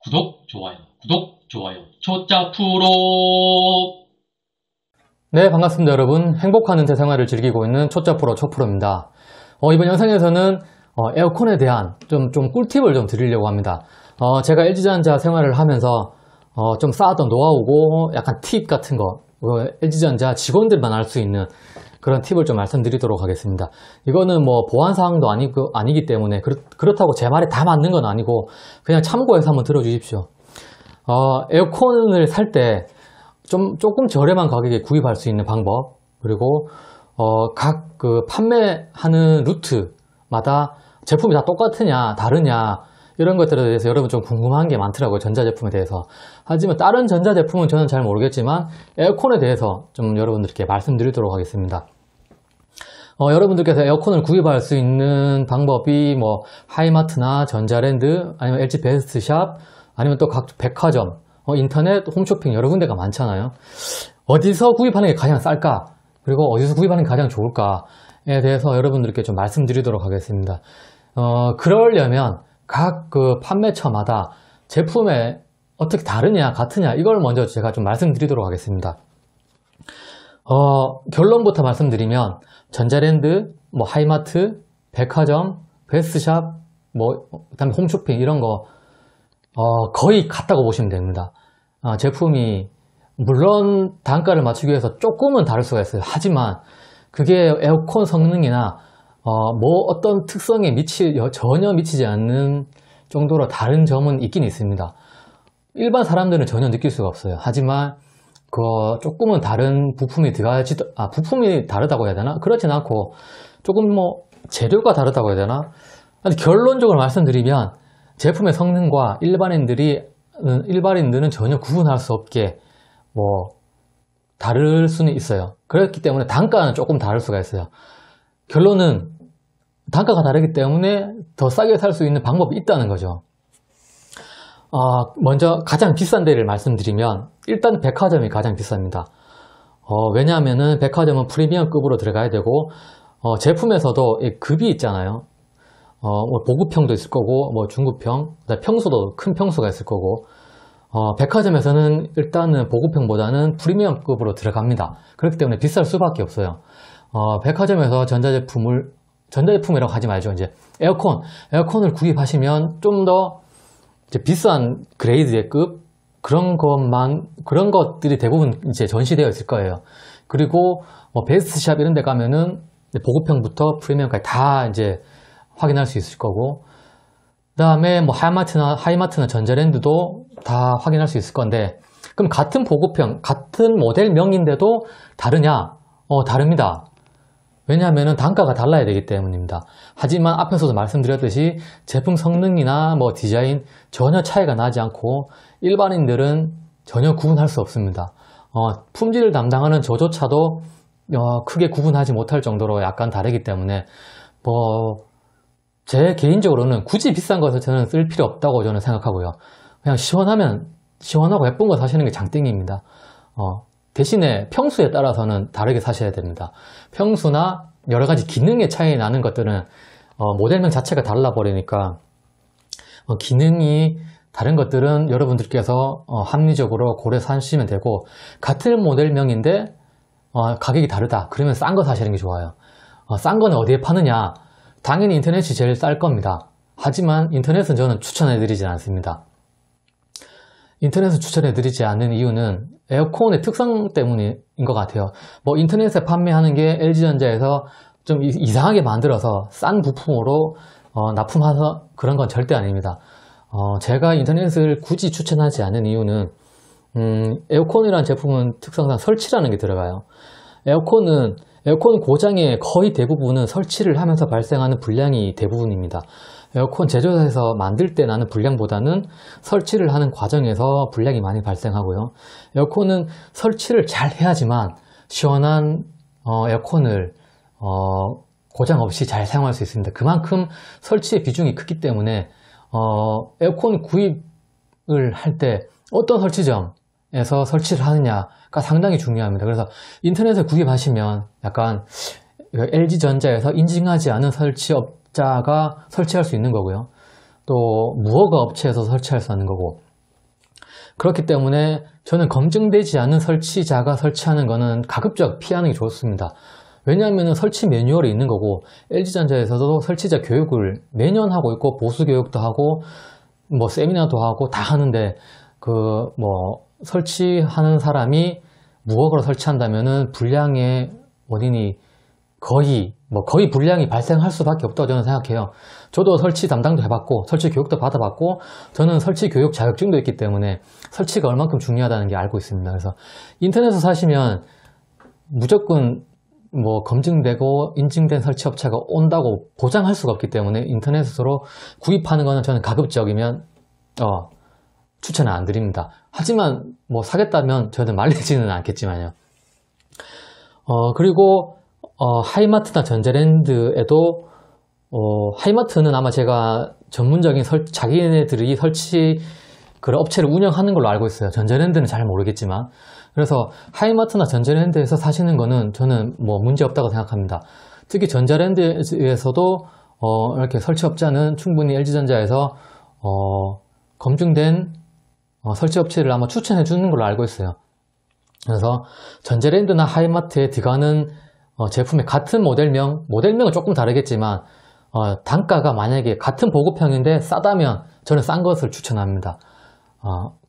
구독, 좋아요, 초짜 프로. 네, 반갑습니다 여러분. 행복한 은퇴 생활을 즐기고 있는 초짜 프로 초프로입니다. 이번 영상에서는 에어컨에 대한 좀 꿀팁을 좀 드리려고 합니다. 제가 LG전자 생활을 하면서 좀 쌓았던 노하우고 약간 팁 같은 거, LG전자 직원들만 알 수 있는 그런 팁을 좀 말씀드리도록 하겠습니다. 이거는 뭐 보안사항도 아니기 때문에 그렇다고 제 말에 다 맞는 건 아니고 그냥 참고해서 한번 들어주십시오. 에어컨을 살 때 조금 저렴한 가격에 구입할 수 있는 방법, 그리고 각 그 판매하는 루트마다 제품이 다 똑같으냐 다르냐 이런 것들에 대해서 여러분 좀 궁금한 게 많더라고요, 전자제품에 대해서. 하지만 다른 전자제품은 저는 잘 모르겠지만 에어컨에 대해서 좀 여러분들께 말씀드리도록 하겠습니다. 여러분들께서 에어컨을 구입할 수 있는 방법이 뭐 하이마트나 전자랜드 아니면 LG 베스트샵 아니면 또 각 백화점, 인터넷, 홈쇼핑 여러 군데가 많잖아요. 어디서 구입하는 게 가장 쌀까? 그리고 어디서 구입하는 게 가장 좋을까에 대해서 여러분들께 좀 말씀드리도록 하겠습니다. 그러려면 각 그 판매처마다 제품에 어떻게 다르냐, 같으냐, 이걸 먼저 제가 좀 말씀드리도록 하겠습니다. 결론부터 말씀드리면, 전자랜드, 뭐 하이마트, 백화점, 베스트샵, 그다음에 홈쇼핑 이런 거, 거의 같다고 보시면 됩니다. 제품이, 물론 단가를 맞추기 위해서 조금은 다를 수가 있어요. 하지만, 그게 에어컨 성능이나, 어떤 특성에 전혀 미치지 않는 정도로 다른 점은 있긴 있습니다. 일반 사람들은 전혀 느낄 수가 없어요. 하지만, 조금은 다른 부품이 부품이 다르다고 해야 되나? 그렇진 않고, 조금 재료가 다르다고 해야 되나? 결론적으로 말씀드리면, 제품의 성능과 일반인들은 전혀 구분할 수 없게, 다를 수는 있어요. 그렇기 때문에 단가는 조금 다를 수가 있어요. 결론은 단가가 다르기 때문에 더 싸게 살 수 있는 방법이 있다는 거죠. 먼저 가장 비싼 데를 말씀드리면 일단 백화점이 가장 비쌉니다. 왜냐하면은 백화점은 프리미엄급으로 들어가야 되고 제품에서도 급이 있잖아요. 보급형도 있을 거고 중급형, 평수도 큰 평수가 있을 거고 백화점에서는 일단은 보급형보다는 프리미엄급으로 들어갑니다. 그렇기 때문에 비쌀 수밖에 없어요. 백화점에서 전자제품이라고 하지 말죠. 이제 에어컨을 구입하시면 좀 더 비싼 그레이드의 급, 그런 것들이 대부분 이제 전시되어 있을 거예요. 그리고 베스트샵 이런 데 가면은 보급형부터 프리미엄까지 다 이제 확인할 수 있을 거고, 그 다음에 하이마트나 전자랜드도 다 확인할 수 있을 건데, 그럼 같은 보급형, 같은 모델명인데도 다르냐? 다릅니다. 왜냐하면 단가가 달라야 되기 때문입니다. 하지만 앞에서도 말씀드렸듯이 제품 성능이나 디자인 전혀 차이가 나지 않고 일반인들은 전혀 구분할 수 없습니다. 품질을 담당하는 저조차도 크게 구분하지 못할 정도로 약간 다르기 때문에 제 개인적으로는 굳이 비싼 것을 저는 쓸 필요 없다고 저는 생각하고요. 그냥 시원하고 예쁜 거 사시는 게 장땡입니다. 대신에 평수에 따라서는 다르게 사셔야 됩니다. 평수나 여러 가지 기능의 차이 나는 것들은 모델명 자체가 달라 버리니까 기능이 다른 것들은 여러분들께서 합리적으로 고려해서 사시면 되고, 같은 모델명인데 가격이 다르다 그러면 싼 거 사시는 게 좋아요. 싼 거는 어디에 파느냐? 당연히 인터넷이 제일 쌀 겁니다. 하지만 인터넷은 저는 추천해 드리지 않습니다. 인터넷을 추천해 드리지 않는 이유는 에어컨의 특성 때문인 것 같아요. 인터넷에 판매하는 게 LG전자에서 좀 이상하게 만들어서 싼 부품으로 납품해서 그런 건 절대 아닙니다. 제가 인터넷을 굳이 추천하지 않는 이유는 에어컨이라는 제품은 특성상 설치라는 게 들어가요. 에어컨 고장의 거의 대부분은 설치를 하면서 발생하는 불량이 대부분입니다. 에어컨 제조사에서 만들 때 나는 불량보다는 설치를 하는 과정에서 불량이 많이 발생하고요. 에어컨은 설치를 잘 해야지만 시원한 에어컨을 고장 없이 잘 사용할 수 있습니다. 그만큼 설치의 비중이 크기 때문에 에어컨 구입을 할 때 어떤 설치점에서 설치를 하느냐가 상당히 중요합니다. 그래서 인터넷에 구입하시면 약간 LG전자에서 인증하지 않은 설치업자가 설치할 수 있는 거고요. 또 무허가 업체에서 설치할 수 있는 거고, 그렇기 때문에 저는 검증되지 않은 설치자가 설치하는 거는 가급적 피하는 게 좋습니다. 왜냐하면 설치 매뉴얼이 있는 거고 LG전자에서도 설치자 교육을 매년 하고 있고 보수 교육도 하고 뭐 세미나도 하고 다 하는데 그 뭐 설치하는 사람이 무억으로 설치한다면은 불량의 원인이 거의 불량이 발생할 수밖에 없다고 저는 생각해요. 저도 설치 담당도 해봤고 설치 교육도 받아봤고 저는 설치 교육 자격증도 있기 때문에 설치가 얼만큼 중요하다는 게 알고 있습니다. 그래서 인터넷에서 사시면 무조건 뭐 검증되고 인증된 설치업체가 온다고 보장할 수가 없기 때문에 인터넷으로 구입하는 거는 저는 가급적이면 추천은 안 드립니다. 하지만 뭐 사겠다면 저는 말리지는 않겠지만요. 그리고 하이마트나 전자랜드에도 하이마트는 아마 제가 전문적인 자기네들이 설치 그런 업체를 운영하는 걸로 알고 있어요. 전자랜드는 잘 모르겠지만. 그래서 하이마트나 전자랜드에서 사시는 거는 저는 뭐 문제 없다고 생각합니다. 특히 전자랜드에서도 이렇게 설치업자는 충분히 LG전자에서 검증된 설치업체를 아마 추천해 주는 걸로 알고 있어요. 그래서 전자랜드나 하이마트에 들어가는 제품의 같은 모델명은 조금 다르겠지만 단가가 만약에 같은 보급형인데 싸다면 저는 싼 것을 추천합니다.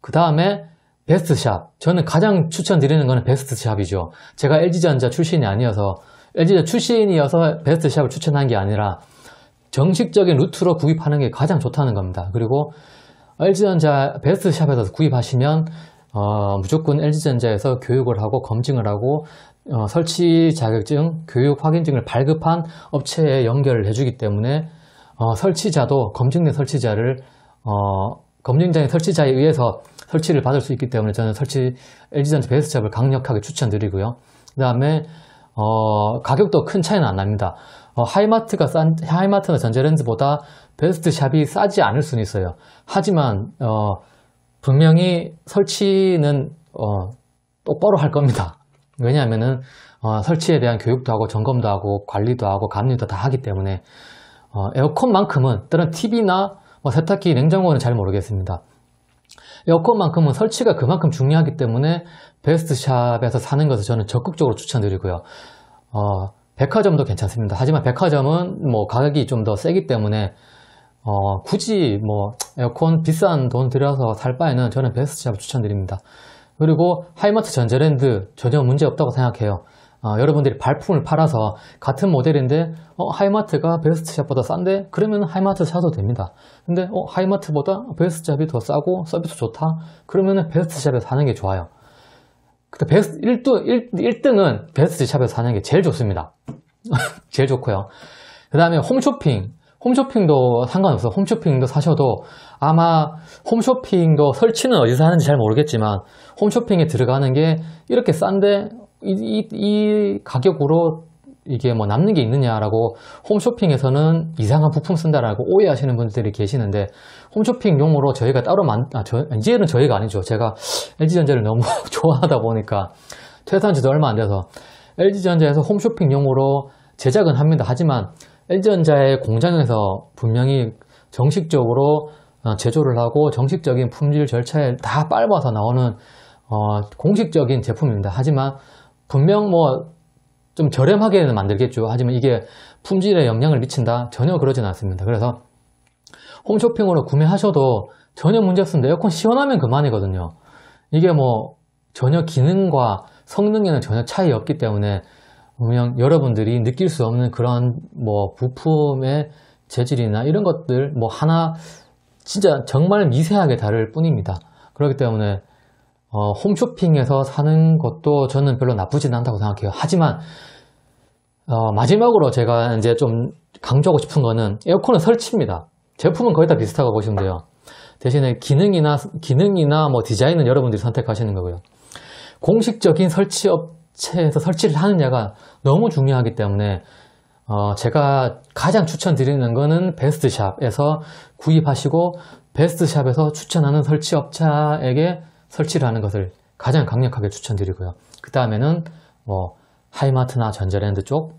그 다음에 베스트샵. 저는 가장 추천드리는 거는 베스트샵이죠. 제가 LG전자 출신이 아니어서 LG전자 출신이어서 베스트샵을 추천한 게 아니라 정식적인 루트로 구입하는 게 가장 좋다는 겁니다. 그리고 LG전자 베스트샵에서 구입하시면 무조건 LG전자에서 교육을 하고 검증을 하고 설치 자격증, 교육 확인증을 발급한 업체에 연결을 해주기 때문에 설치자도 검증된 설치자를 검증된 설치자에 의해서 설치를 받을 수 있기 때문에 저는 LG전자 베스트샵을 강력하게 추천드리고요. 그 다음에 가격도 큰 차이는 안 납니다. 하이마트나 전자랜드보다 베스트샵이 싸지 않을 수는 있어요. 하지만 분명히 설치는 똑바로 할 겁니다. 왜냐하면은 설치에 대한 교육도 하고 점검도 하고 관리도 하고 감리도 다 하기 때문에 에어컨만큼은 다른 TV나 세탁기, 냉장고는 잘 모르겠습니다. 에어컨만큼은 설치가 그만큼 중요하기 때문에 베스트샵에서 사는 것을 저는 적극적으로 추천드리고요. 백화점도 괜찮습니다. 하지만 백화점은 뭐 가격이 좀 더 세기 때문에 굳이 뭐 에어컨 비싼 돈 들여서 살 바에는 저는 베스트샵을 추천드립니다. 그리고 하이마트 전자랜드 전혀 문제 없다고 생각해요. 여러분들이 발품을 팔아서 같은 모델인데 하이마트가 베스트샵보다 싼데? 그러면 하이마트 사도 됩니다. 근데 하이마트보다 베스트샵이 더 싸고 서비스 좋다? 그러면 베스트샵에서 사는 게 좋아요. 근데 1등은 베스트샵에서 사는 게 제일 좋습니다. 제일 좋고요. 그 다음에 홈쇼핑도 상관없어요. 홈쇼핑도 사셔도 아마 홈쇼핑도 설치는 어디서 하는지 잘 모르겠지만 홈쇼핑에 들어가는 게 이렇게 싼데 이 가격으로 이게 뭐 남는 게 있느냐라고 홈쇼핑에서는 이상한 부품 쓴다라고 오해하시는 분들이 계시는데 홈쇼핑용으로 저희가 따로 이제는 저희가 아니죠. 제가 LG전자를 너무 좋아하다 보니까 퇴사한 지도 얼마 안 돼서 LG전자에서 홈쇼핑용으로 제작은 합니다. 하지만 LG전자의 공장에서 분명히 정식적으로 제조를 하고 정식적인 품질 절차에 다 밟아서 나오는 공식적인 제품입니다. 하지만 분명 뭐 좀 저렴하게는 만들겠죠. 하지만 이게 품질에 영향을 미친다? 전혀 그러진 않습니다. 그래서 홈쇼핑으로 구매하셔도 전혀 문제 없습니다. 에어컨 시원하면 그만이거든요. 이게 뭐 전혀 기능과 성능에는 전혀 차이 없기 때문에 분명 여러분들이 느낄 수 없는 그런 뭐 부품의 재질이나 이런 것들 뭐 하나 진짜 정말 미세하게 다를 뿐입니다. 그렇기 때문에 홈쇼핑에서 사는 것도 저는 별로 나쁘진 않다고 생각해요. 하지만 마지막으로 제가 이제 좀 강조하고 싶은 거는 에어컨은 설치입니다. 제품은 거의 다 비슷하다고 보시면 돼요. 대신에 기능이나 뭐 디자인은 여러분들이 선택하시는 거고요. 공식적인 설치업체에서 설치를 하느냐가 너무 중요하기 때문에 제가 가장 추천드리는 거는 베스트샵에서 구입하시고 베스트샵에서 추천하는 설치업체에게 설치를 하는 것을 가장 강력하게 추천드리고요. 그 다음에는 뭐 하이마트나 전자랜드 쪽,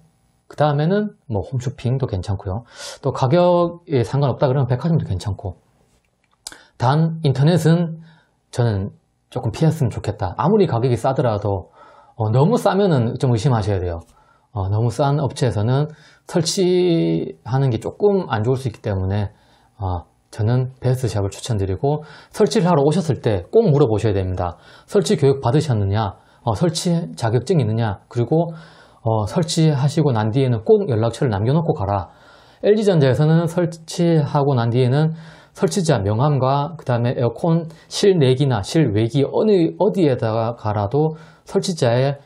그 다음에는 뭐 홈쇼핑도 괜찮고요. 또 가격에 상관없다 그러면 백화점도 괜찮고. 단 인터넷은 저는 조금 피했으면 좋겠다. 아무리 가격이 싸더라도 너무 싸면은 좀 의심하셔야 돼요. 너무 싼 업체에서는 설치하는 게 조금 안 좋을 수 있기 때문에 저는 베스트샵을 추천드리고, 설치를 하러 오셨을 때 꼭 물어보셔야 됩니다. 설치 교육 받으셨느냐, 설치 자격증이 있느냐, 그리고 설치하시고 난 뒤에는 꼭 연락처를 남겨놓고 가라. LG전자에서는 설치하고 난 뒤에는 설치자 명함과 그 다음에 에어컨 실내기나 실외기 어디에다가 가라도 설치자에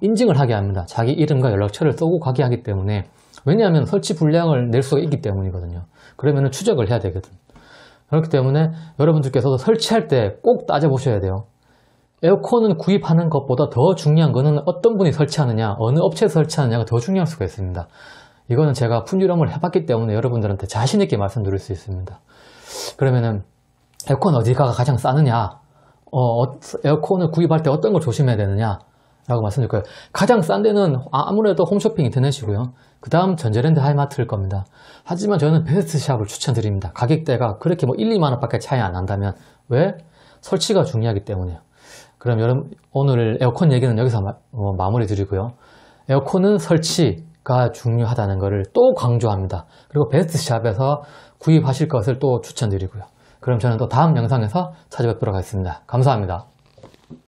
인증을 하게 합니다. 자기 이름과 연락처를 쓰고 가게 하기 때문에. 왜냐하면 설치 불량을 낼 수가 있기 때문이거든요. 그러면 추적을 해야 되거든. 그렇기 때문에 여러분들께서도 설치할 때 꼭 따져보셔야 돼요. 에어컨은 구입하는 것보다 더 중요한 거는 어떤 분이 설치하느냐, 어느 업체에서 설치하느냐가 더 중요할 수가 있습니다. 이거는 제가 품질험을 해봤기 때문에 여러분들한테 자신있게 말씀드릴 수 있습니다. 그러면은 에어컨 어디가 가장 싸느냐, 에어컨을 구입할 때 어떤 걸 조심해야 되느냐 라고 말씀드릴 거예요. 가장 싼 데는 아무래도 홈쇼핑 인터넷이고요. 그 다음 전자랜드 하이마트일 겁니다. 하지만 저는 베스트샵을 추천드립니다. 가격대가 그렇게 1, 2만 원밖에 차이 안 난다면. 왜? 설치가 중요하기 때문에요. 그럼 여러분, 오늘 에어컨 얘기는 여기서 마무리 드리고요. 에어컨은 설치가 중요하다는 것을 또 강조합니다. 그리고 베스트샵에서 구입하실 것을 또 추천드리고요. 그럼 저는 또 다음 영상에서 찾아뵙도록 하겠습니다. 감사합니다.